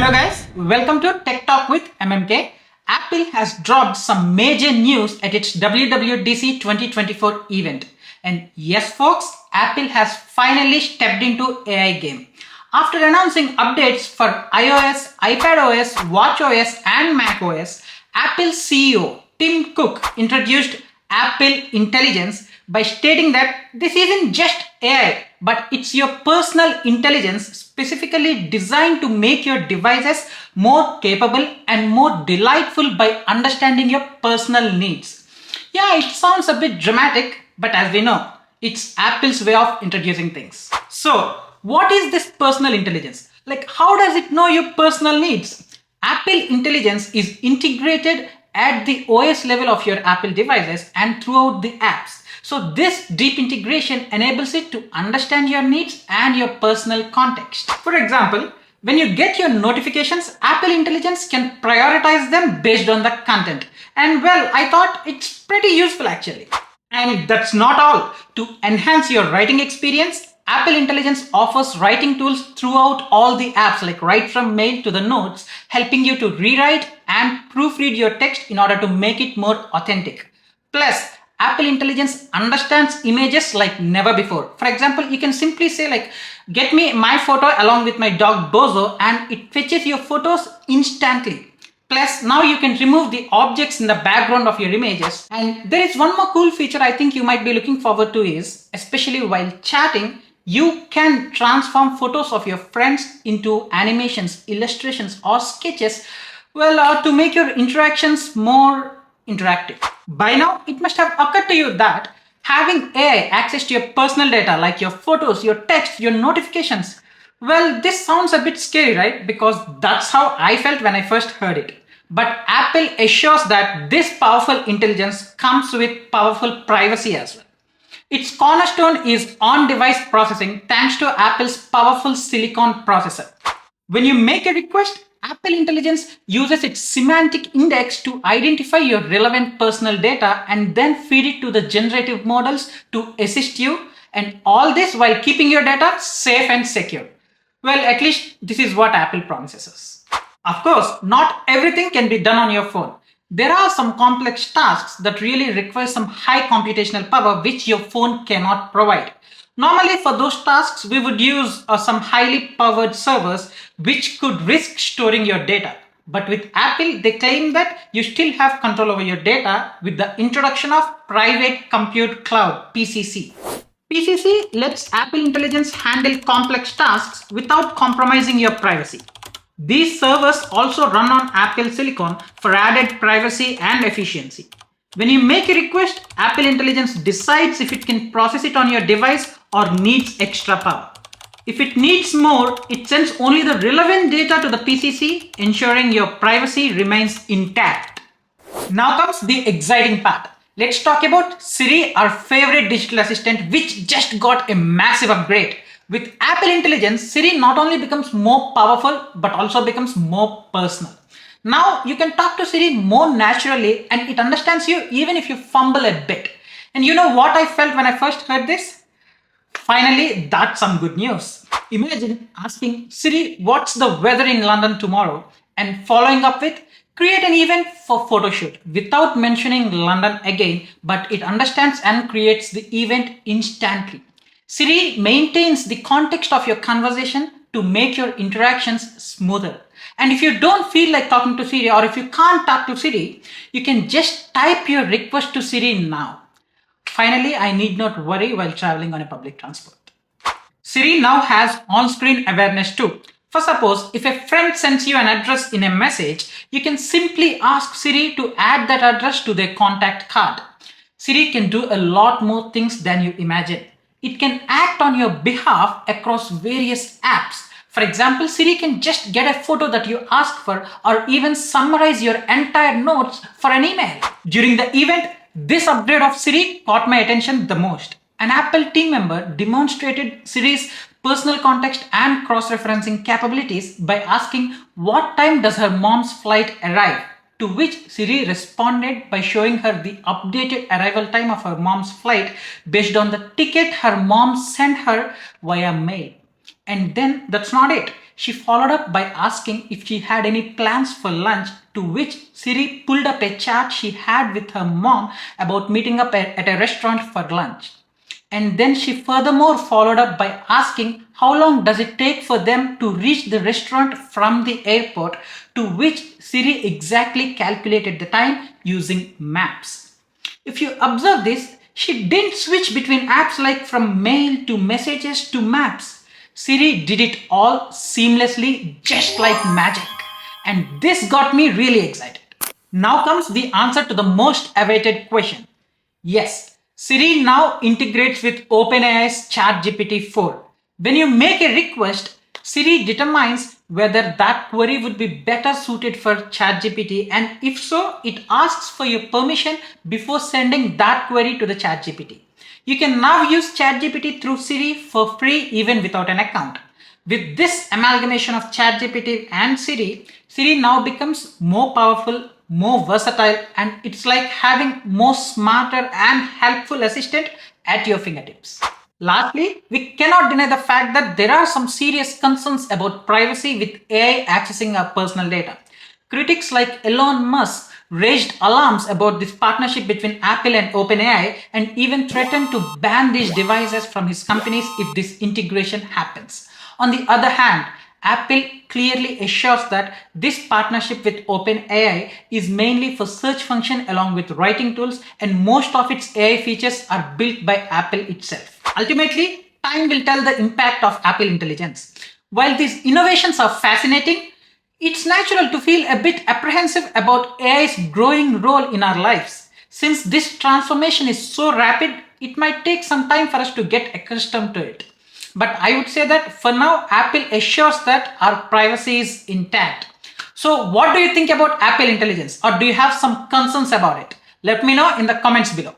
Hello guys, welcome to Tech Talk with MMK. Apple has dropped some major news at its WWDC 2024 event. And yes folks, Apple has finally stepped into AI game. After announcing updates for iOS, iPadOS, watchOS and macOS, Apple CEO Tim Cook introduced Apple Intelligence by stating that this isn't just AI, but it's your personal intelligence specifically designed to make your devices more capable and more delightful by understanding your personal needs. Yeah, it sounds a bit dramatic, but as we know, it's Apple's way of introducing things. So, what is this personal intelligence? Like, how does it know your personal needs? Apple Intelligence is integrated at the OS level of your Apple devices and throughout the apps. So this deep integration enables it to understand your needs and your personal context. For example, when you get your notifications, Apple Intelligence can prioritize them based on the content. And well, I thought it's pretty useful actually. And that's not all. To enhance your writing experience, Apple Intelligence offers writing tools throughout all the apps, like right from mail to the notes, helping you to rewrite and proofread your text in order to make it more authentic. Plus, Apple Intelligence understands images like never before. For example, you can simply say like, get me my photo along with my dog Bozo, and it fetches your photos instantly. Plus, now you can remove the objects in the background of your images. And there is one more cool feature I think you might be looking forward to is, especially while chatting, you can transform photos of your friends into animations, illustrations, or sketches, to make your interactions more interactive. By now, it must have occurred to you that having AI access to your personal data like your photos, your text, your notifications, well, this sounds a bit scary, right? Because that's how I felt when I first heard it. But Apple assures that this powerful intelligence comes with powerful privacy as well. Its cornerstone is on-device processing thanks to Apple's powerful silicon processor. When you make a request, Apple Intelligence uses its semantic index to identify your relevant personal data and then feed it to the generative models to assist you, and all this while keeping your data safe and secure. Well, at least this is what Apple promises us. Of course, not everything can be done on your phone. There are some complex tasks that really require some high computational power which your phone cannot provide. Normally for those tasks, we would use some highly powered servers which could risk storing your data. But with Apple, they claim that you still have control over your data with the introduction of Private Compute Cloud, PCC. PCC lets Apple Intelligence handle complex tasks without compromising your privacy. These servers also run on Apple Silicon for added privacy and efficiency. When you make a request, Apple Intelligence decides if it can process it on your device or needs extra power. If it needs more, it sends only the relevant data to the PCC, ensuring your privacy remains intact. Now comes the exciting part. Let's talk about Siri, our favorite digital assistant, which just got a massive upgrade. With Apple Intelligence, Siri not only becomes more powerful, but also becomes more personal. Now you can talk to Siri more naturally and it understands you even if you fumble a bit. And you know what I felt when I first heard this? Finally, that's some good news. Imagine asking Siri, what's the weather in London tomorrow? And following up with, create an event for photoshoot without mentioning London again, but it understands and creates the event instantly. Siri maintains the context of your conversation to make your interactions smoother. And if you don't feel like talking to Siri, or if you can't talk to Siri, you can just type your request to Siri now. Finally, I need not worry while traveling on a public transport. Siri now has on-screen awareness too. For suppose, if a friend sends you an address in a message, you can simply ask Siri to add that address to their contact card. Siri can do a lot more things than you imagine. It can act on your behalf across various apps. For example, Siri can just get a photo that you ask for or even summarize your entire notes for an email. During the event, this upgrade of Siri caught my attention the most. An Apple team member demonstrated Siri's personal context and cross-referencing capabilities by asking what time does her mom's flight arrive, to which Siri responded by showing her the updated arrival time of her mom's flight based on the ticket her mom sent her via mail. And then that's not it. she followed up by asking if she had any plans for lunch, to which Siri pulled up a chat she had with her mom about meeting up at a restaurant for lunch. And then she furthermore followed up by asking how long does it take for them to reach the restaurant from the airport, to which Siri exactly calculated the time using maps. If you observe this, she didn't switch between apps like from mail to messages to maps. Siri did it all seamlessly, just like magic. And this got me really excited. Now comes the answer to the most awaited question. Yes, Siri now integrates with OpenAI's ChatGPT 4. When you make a request, Siri determines whether that query would be better suited for ChatGPT, and if so, it asks for your permission before sending that query to the ChatGPT. You can now use ChatGPT through Siri for free even without an account. With this amalgamation of ChatGPT and Siri, Siri now becomes more powerful, more versatile, and it's like having more smarter and helpful assistant at your fingertips. Lastly, we cannot deny the fact that there are some serious concerns about privacy with AI accessing our personal data. Critics like Elon Musk raised alarms about this partnership between Apple and OpenAI and even threatened to ban these devices from his companies if this integration happens. On the other hand, Apple clearly assures that this partnership with OpenAI is mainly for search function along with writing tools, and most of its AI features are built by Apple itself. Ultimately, time will tell the impact of Apple intelligence. While these innovations are fascinating, it's natural to feel a bit apprehensive about AI's growing role in our lives. Since this transformation is so rapid, it might take some time for us to get accustomed to it. But I would say that for now, Apple assures that our privacy is intact. So what do you think about Apple intelligence, or do you have some concerns about it? Let me know in the comments below.